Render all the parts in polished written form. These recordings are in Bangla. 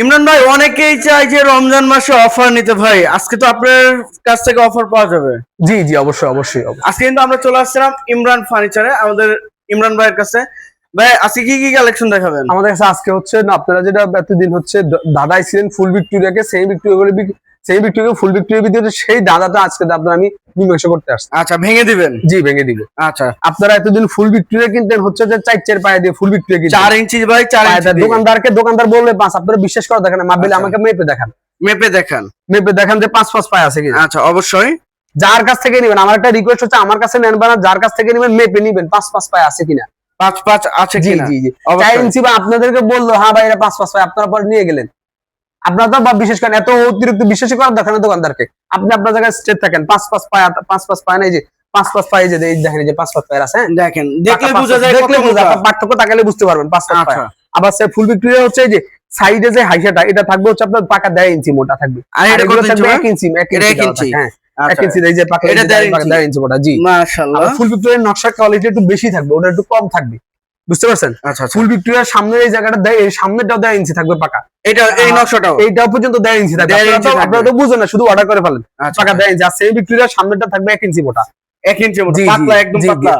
ইমরান ভাই, অনেকেই চায় যে রমজান মাসে অফার নিতে। ভাই আজকে তো আপনার কাছ থেকে অফার পাওয়া যাবে। জি জি, অবশ্যই অবশ্যই অবশ্যই। আজকে কিন্তু আমরা চলে আসছিলাম ইমরান ফার্নিচারে, আমাদের ইমরান ভাইয়ের কাছে। ভাই আজকে কি কি কালেকশন দেখাবেন? আমাদের কাছে আজকে হচ্ছে না, আপনারা যেটা এতদিন হচ্ছে দাদাই ছিলেন ফুল ভিক্টোরিয়াকে, সেই ভিক্টোরিয়া ফুল ভিক্টোরিয়ার ভিতরে সেই দাদাটা আজকে আপনার আমি মীমাংস করতে আসছি। আচ্ছা, ভেঙে দিবেন? জি, ভেঙে দিব। আচ্ছা, আপনারা এতদিন ফুল ভিক্টোরিয়া কিনতেন হচ্ছে যে 4 পায়ে দিয়ে ফুল ভিক্টোরিয়া কিনতেন 4 ইঞ্চি ভাই, 4 ইঞ্চি। দোকানদার বললে 5, আপনারা বিশ্বাস করে দেখেন না, মাপলে আমাকে মেপে দেখান, মেপে দেখান যে 5 পায়ে আছে কিনা। আচ্ছা, অবশ্যই। যার কাছ থেকে নেবেন, আমার একটা রিকোয়েস্ট হচ্ছে আমার কাছে নেন না, যার কাছ থেকে নেবেন মেপে নেবেন 5 পায়ে আছে কিনা। 5 আছে জি কিনা? জি জি। 4 ইঞ্চি বা আপনাদেরকে বললো হ্যাঁ ভাই এটা 5 পায়ে, আপনারা পরে নিয়ে গেলেন। আপনারা তো বিশেষ করেন, এত অতিরিক্ত বিশ্বাস করার দরকার নেই দোকানদারকে। আপনি আপনার জায়গায় স্টেট থাকেন, 5 পায়ে নেই যে 5 পায়ে যে দেখেন যে 5 পায়ে আছে। দেখেন, দেখলে বোঝা যায়, দেখলে বোঝা, পার্থক্য তাকালে বুঝতে পারবেন 5 পায়ে। আবার সে ফুল ভিক্টোরিয়া হচ্ছে যে সাইডে যে হাইসাটা এটা থাকবে হচ্ছে আপনার পাকা 1.5 ইঞ্চি মোটা থাকবে, আর এটা কত ইঞ্চি? 1 ইঞ্চি, 1 ইঞ্চি। হ্যাঁ, 1 ইঞ্চি এই যে পাকা, এটা 1.5 ইঞ্চি মোটা। জি, মাশাআল্লাহ। ফুল ভিক্টোরিয়ার নকশার কোয়ালিটি একটু বেশি থাকবে, ওটা একটু কম থাকবে, বুঝতে পারছেন? আচ্ছা, ফুল ভিক্টোরিয়ার সামনের এই জায়গাটা দেয়, এই সামনেটাও 1.5 ইঞ্চি থাকবে পাকা। এটা এই নকশাটাও এইটাও পর্যন্ত 1.5 ইঞ্চি থাকবে। আপনারা তো বুঝেন না, শুধু অর্ডার করে ফেলেন। পাকা 1.5 ইঞ্চি। আর সেই ভিক্টোরিয়ার সামনেটা থাকবে 1 ইঞ্চি মোটা, 1 ইঞ্চি মোটা, পাতলা, একদম পাতলা।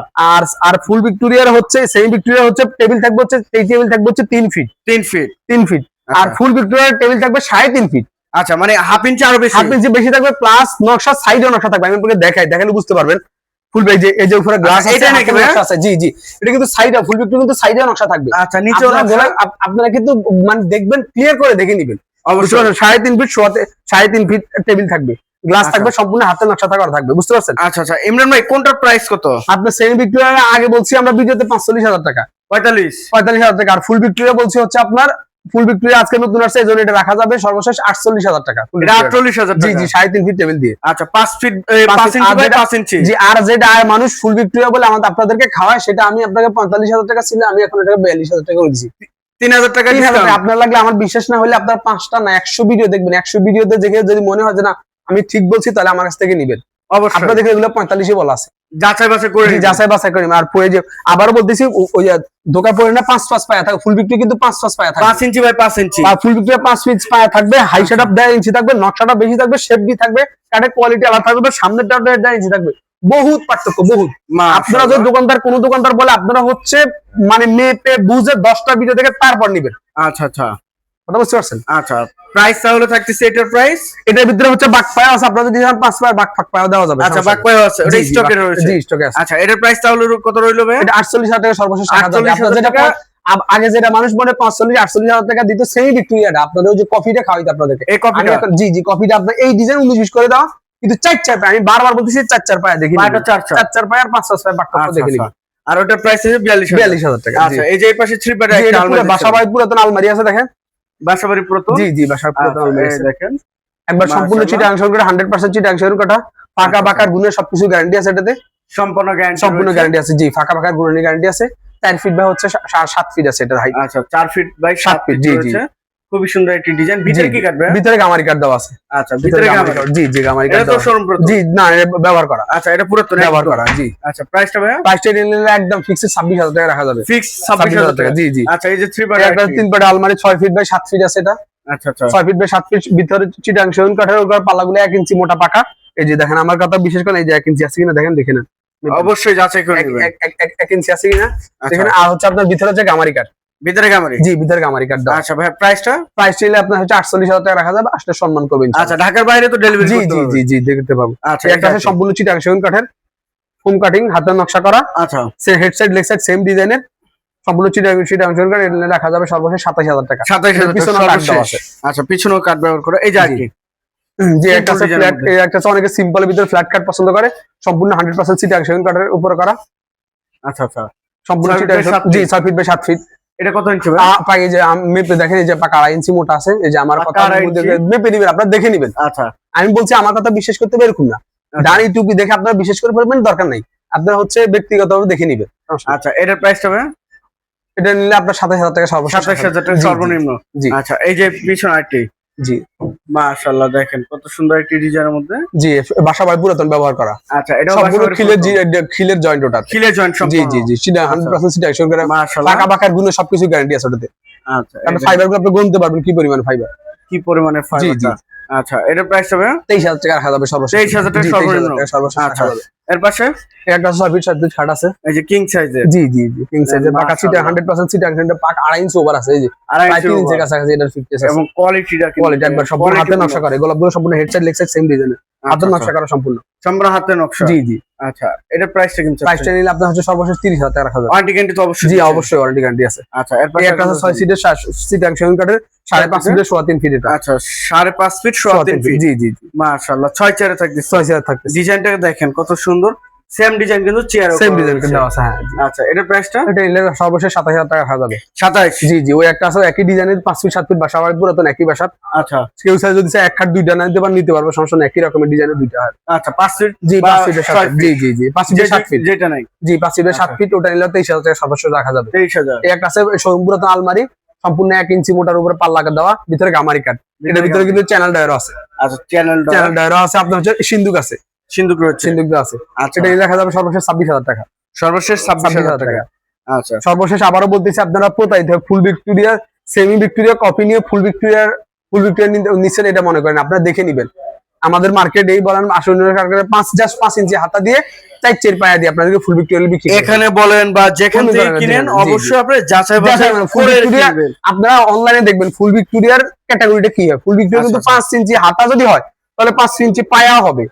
আর ফুল ভিক্টোরিয়ার হচ্ছে সেই ভিক্টোরিয়ার হচ্ছে টেবিল থাকবে হচ্ছে, এই টেবিল থাকবে হচ্ছে 3 ফিট। 3 ফিট। আর ফুল ভিক্টোরিয়ার টেবিল থাকবে 3.5 ফিট। আচ্ছা, মানে হাফ ইঞ্চি আরো বেশি, হাফ ইঞ্চি বেশি থাকবে, প্লাস নকশা সাইডে নকশা থাকবে। আমি আপনাকে দেখালে বুঝতে পারবেন। ফুল এই যে উপরে গ্লাস আছে, এটা নাকি নকশা আছে। জি জি, এটা কিন্তু সাইডে, ফুল ভিক্টোরিয়া কিন্তু সাইডে নকশা থাকবে। আচ্ছা, নিচে আপনারা কিন্তু মানে দেখবেন, ক্লিয়ার করে দেখে নেবেন। অবশ্যই 3.5 ফিট শোয়াতে 3.5 ফিট টেবিল থাকবে, গ্লাস থাকবে, সম্পূর্ণ হাতের নকশা থাকবে, বুঝতে পারছেন? আচ্ছা আচ্ছা, ইমরান ভাই কোনটার প্রাইস কত? আপনার সেমি ভিক্টোরিয়া আগে বলছি আমরা ভিডিওতে 45,000 টাকা, 45,000 টাকা। আর ফুল ভিক্টোরিয়া বলছি হচ্ছে আপনার, ফুল ভিক্টোরিয়া আজকে নতুন আসছে, এই জন্য এটা রাখা যাবে সর্বশেষ 48,000 টাকা। এটা 48,000 জি জি, 3.5 ফিট টেবিল দিয়ে। আচ্ছা, 5 ফিট 5 ইঞ্চি বাই 5 ইঞ্চি। জি, আর যেটা মানুষ ফুল ভিক্টোরিয়া বলে আমাদের আপনাদেরকে খাওয়ায়, সেটা আমি আপনাকে 45,000 টাকা ছিল, আমি এখন এটাকে 42,000 টাকা করে দিচ্ছি। 3,000 টাকা ডিসকাউন্ট। আপনার লাগলে, আমার বিশ্বাস না হলে আপনার 5টা না 100 ভিডিও দেখবেন, 100 ভিডিওতে দেখে যদি মনে হয় যে না আমি ঠিক বলছি, তাহলে আমার কাছ থেকে নিবেন। অবশ্যই আপনার দেখে এগুলো 45 বলা আছে, যাচাই বাছাই করে। যাচাই বাছাই করে। আর পরে যে আবারও বলতেছি, ওই দোকান পরে না 5 পায়া থাকে, ফুল ভিক্টোরিয়া কিন্তু 5 পায়া থাকে, 5 inch by 5 inch. R full Victoria 5 পায়া থাকবে, হাই সেটআপ 1.5 ইঞ্চি থাকবে, নকশাটা বেশি থাকবে, শেপ বি থাকবে, কাঠের কোয়ালিটি আলাদা থাকবে, সামনেরটা 1.5 ইঞ্চি থাকবে। বহুত পার্থক্য, বহুত। আপনারা যদি কোন দোকানদার বলে, আপনারা হচ্ছে মানে মেপে বুঝে 10টা ভিডিও দেখে তারপর নিবেন। আচ্ছা আচ্ছা, কথা বুঝতে পারছেন? আচ্ছা, প্রাইস তাহলে থাকতেছে, এটার প্রাইস এটার ভিতরে হচ্ছে বাক পায়া আছে, আপনারা যদি 5 পায়া বাক ফাক পায়া দেওয়া যাবে। আচ্ছা, বাক পায়া আছে, ওটা স্টকে রয়েছে। জি, স্টকে আছে। আচ্ছা, এটার প্রাইস তাহলে কত রইলো ভাই? এটা 48,000 টাকা সর্বশেষ রাখা যাবে। 48,000 টাকা। আগে যেটা মানুষ বলে 45-48,000 টাকা দিত সেই ভিক্টোরিয়াটা, আপনাদের ওই যে কফিটা খাওয়াইতে আপনাদেরকে, এই কফিটা। জি জি, কফিটা আপনার এই ডিজাইন 19-20 করে দাও, কিন্তু 4 পায়া, আমি বারবার বলতেছি 4 পায়া দেখি, 4 পায়া আর 5 পায়া বাক ফাক দেখে নিন। আর ওটার প্রাইস আছে 42,000 টাকা। আচ্ছা, এই যে এই পাশে 3 পায়া একটা আলমারি, বাসাবাড়ি পুরাতন আলমারি আছে, দেখেন বাসাবাড়ি পুরাতন। জি জি, বাসার পুরাতন আলমারি আছে, দেখেন একবার সম্পূর্ণ চিটাং করে 100% চিটাং কাটা, ফাঁকা বাঁকার গুণের সবকিছু গ্যারান্টি আছে এটাতে, সম্পূর্ণ গ্যারান্টি আছে। জি, ফাঁকা বাঁকার গুণের গ্যারান্টি আছে। 4 ফিট বাই হচ্ছে 7 ফিট আছে এটার হাইট। আচ্ছা, 4 ফিট বাই 7 ফিট। জি জি, খুবই সুন্দর একটি ডিজাইন। ভিতরে কি কাটবে? ভিতরে গামারি কাট দেওয়া আছে। আচ্ছা, ভিতরে গামারি কাট। জি জি, গামারি কাট। এটা তো শোরুম পুরাতন? জি না, এটা ব্যবহার করা। আচ্ছা, এটা পুরাতন ব্যবহার করা। জি। আচ্ছা, প্রাইসটা ভাই? প্রাইসটা নিলে একদম ফিক্স 26,000 টাকা রাখা যাবে। ফিক্স 26,000 টাকা। জি জি। আচ্ছা, এই যে 3 পায়া একটা 3 পায়া আলমারি 6 ফিট বাই 7 ফিট আছে এটা। আচ্ছা আচ্ছা, 6 ফিট বাই 7 ফিট, ভিতরে চিটাং কাঠের উপর পাল্লাগুলো 1 ইঞ্চি মোটা পাকা। এই যে দেখেন, আমার কথা বিশেষ করে এই যে 1 ইঞ্চি আছে কিনা দেখেন, দেখে নেন। অবশ্যই যাচাই করে নেবেন 1 ইঞ্চি আছে কিনা দেখেন। আর হচ্ছে আপনার ভিতরে যে গামারি কাট, ভিতরে গামারি। জি, ভিতরে গামারি কাট দাও। আচ্ছা ভাই, প্রাইসটা? প্রাইস চাইলে আপনার হচ্ছে 48,000 টাকা রাখা যাবে, আসলে সম্মান করবেন। আচ্ছা, ঢাকার বাইরে তো ডেলিভারি জি করতে জি হবে? জি জি, দেখতে পাবো। আচ্ছা, একটা আছে সম্পূর্ণ চিটাং কাঠের, ফোম কাটিং, হাতের নকশা করা। আচ্ছা, সে head side leg side same ডিজাইনের, সম্পূর্ণ চিটাং কাঠ, এটা রাখা যাবে সর্বশেষ 27,000 টাকা। 27,000 পিছনে কাট দেওয়া আছে। আচ্ছা, পিছনেও কাট ব্যবহার করে। এই যে আর কি, যে একটা আছে ফ্ল্যাট, এই একটা আছে অনেকে সিম্পলের ভিতরে ফ্ল্যাট কাট পছন্দ করে, সম্পূর্ণ 100% চিটাং কাঠের উপরে করা। আচ্ছা আচ্ছা, সম্পূর্ণ চিটাং, জি 6 ফিট বাই 7 ফিট। এটা কত ইঞ্চি ভাই? এই যে মেপে দেখেন, এই যে পাকা 2.5 ইঞ্চি মোটা আছে। এই যে আমার কথা মেপে নিবেন, আপনারা দেখে নিবেন। আচ্ছা, আমি বলছি আমার কথা বিশ্বাস করতে হবে এরকম না, দাঁড়ি টুপি দেখে আপনারা বিশ্বাস করে ফেলবেন, দরকার নাই, আপনারা হচ্ছে ব্যক্তিগতভাবে দেখে নিবেন। আচ্ছা, এটার প্রাইসটা ভাই? এটা নিলে আপনার 27,000 টাকা সর্বশেষ। 27,000 টাকা সর্বনিম্ন। জি। আচ্ছা, এই যে পিছনে আরেকটি, জি মাশাআল্লাহ, দেখেন কত সুন্দর একটি ডিজাইনের মধ্যে। জি, বাসা বাড়ি পুরাতন ব্যবহার করা। আচ্ছা, এটা সম্পূর্ণ খিলের জয়েন্ট ওটা। খিলের জয়েন্ট জি সম্পূর্ণ। জি জি, সেটা 100% সেটা এসব করে মাশাআল্লাহ। পাকা পাকার গুলো সবকিছু গ্যারান্টি আছে ওটাতে। আচ্ছা, কারণ ফাইবার গুলো আপনি গুনতে পারবেন কি পরিমাণ ফাইবার। কি পরিমাণে ফাইবারটা। আচ্ছা, এটার প্রাইস হবে 23000 টাকা রাখা যাবে সর্বশেষ। 23000 টাকা সর্বনিম্ন। সর্বশেষ রাখা আচ্ছা, যাবে। এর পাশে একটা 6 ফিট 7 ফিট খাট আছে। এই যে কিং সাইজের। জি জি জি, কিং সাইজের পাকা সিটা 100% সিটা 100 পাকা 2.5 ইঞ্চি ওভার আছে। এই যে 3 ইঞ্চি কাছাকাছি এটার ফিটনেস আছে। এবং কোয়ালিটিটা কি? কোয়ালিটি একবার সম্পূর্ণ হাতে নকশা করে। গোলাপগুলো সম্পূর্ণ head side leg side same ডিজাইনের। হাতের নকশা করা সম্পূর্ণ। সম্পূর্ণ হাতের নকশা। জি জি। আচ্ছা, এটার প্রাইসটা কেমন? প্রাইসটা নিলে আপনার হচ্ছে সর্বশেষ 30000 টাকা রাখা যাবে। ওয়ারেন্টি গ্যারান্টি তো অবশ্যই। জি অবশ্যই ওয়ারেন্টি গ্যারান্টি আছে। আচ্ছা, এর পাশে একটা 6 সিটের সিটাং সেগুন কাঠের 5.5 ফিটের 3.5 ফিট এটা। আচ্ছা, 5.5 ফিট 3.5 ফিট। জি জি জি, মাশাআল্লাহ, 6 চেয়ারে থাকতেছে। 6 চেয়ার থাকতেছে। ডিজাইনটাকে দেখেন কত সুন্দর। সেম ডিজাইন কিন্তু চেয়ার সেম ডিজাইন কিন্তু আছে। হ্যাঁ। আচ্ছা, এটার প্রাইসটা? এটা নিলে সর্বশেষ 27000 টাকা রাখা যাবে। 27। জি জি, ওই একটা আছে একই ডিজাইনের 5 ফিট 7 ফিট বাসা বাড়ি পুরাতন একই বাসা। আচ্ছা, কেউ চাই যদি এক খাট দুইটা নিতে পারেন নিতে পারবে, সমস্যা নেই। একই রকমের ডিজাইনের দুইটা হয়। আচ্ছা, 5 ফিট। জি 5 ফিটের 7 ফিট। জি জি জি, 5 ফিটের 7 ফিট যেটা নাই। জি 5 ফিটের 7 ফিট ওটা নিলে 23000 টাকা সর্বশেষ রাখা যাবে। 23000। এই একটা আছে পুরাতন আলমারি সম্পূর্ণ 1 ইঞ্চি মোটার উপরে পাল্লা দেওয়া, ভিতরে গামারি কাট। এটার ভিতরে কিন্তু চ্যানেল ডায়ারও আছে। আচ্ছা, চ্যানেল ডায়ারও আছে। আপনার হচ্ছে সিন্দুক আছে। সিন্দুক রয়েছে। সিন্দুক আছে। আচ্ছা, এটা দেখা যাবে সর্বশেষ 26000 টাকা। সর্বশেষ 26000 টাকা। আচ্ছা, সর্বশেষ আবারও বলতেছি আপনারা প্রতারিত ফুল ভিক্টোরিয়া, সেমি ভিক্টোরিয়া কপি নিয়ে ফুল ভিক্টোরিয়া নিচ্ছেন এটা মনে করেন আপনারা দেখে নেবেন। আমাদের মার্কেট এই বলেন 5 ইঞ্চি হাতা দিয়ে 4 পায়া দিয়ে আপনাদেরকে ফুল ভিক্টোরিয়া বিক্রি করে। এখানে বলেন বা যেখান থেকে কিনেন অবশ্যই আপনি যাচাই বাছাই ফুল করে ভিক্টোরিয়া কিনবেন। আপনারা অনলাইনে দেখবেন ফুল ভিক্টোরিয়ার ক্যাটাগরিটা কি হয়। ফুল ভিক্টোরিয়া কিন্তু 5 ইঞ্চি হাতা যদি হয় তাহলে 5 ইঞ্চি পায়া হবে।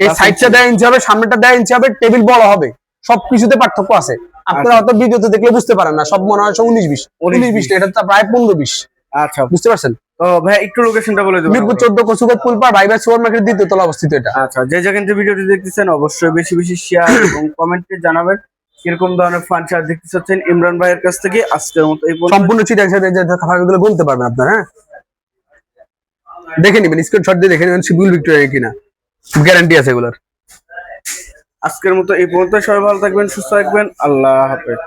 এই সাইডটা 1.5 ইঞ্চি হবে, সামনেটা 1.5 ইঞ্চি হবে, টেবিল বড় হবে। সবকিছুতে পার্থক্য আছে। আপনারা অত ভিডিওতে দেখলে বুঝতে পারেন না, সব মনে হয় 19-20 19-20 এটা তো প্রায় 15-20। আচ্ছা, বুঝতে পারছেন? তো ভাই একটু লোকেশনটা বলে দিবেন। মিরপুর 14 কচুগত পুলপার ভাইবার সুপার মার্কেট দ্বিতীয় তলা অবস্থিত এটা। আচ্ছা, যে যেখান থেকে ভিডিওটি দেখতেছেন অবশ্যই বেশি বেশি শেয়ার এবং কমেন্টে জানাবেন কিরকম ধরনের ফার্নিচার দেখতে চাচ্ছেন ইমরান ভাইয়ের কাছ থেকে। আজকের মতো এই পর্যন্ত। সম্পূর্ণ চিটাং সাইডে যে খাবারগুলো গুনতে পারবেন আপনারা। হ্যাঁ, দেখে নেবেন, স্ক্রিনশট দিয়ে দেখে নেবেন সিভিল ভিক্টোরিয়া কিনা, গ্যারান্টি আছে এগুলোর। আজকের মতো এই পর্যন্ত। সবাই ভালো থাকবেন, সুস্থ থাকবেন। আল্লাহ হাফেজ।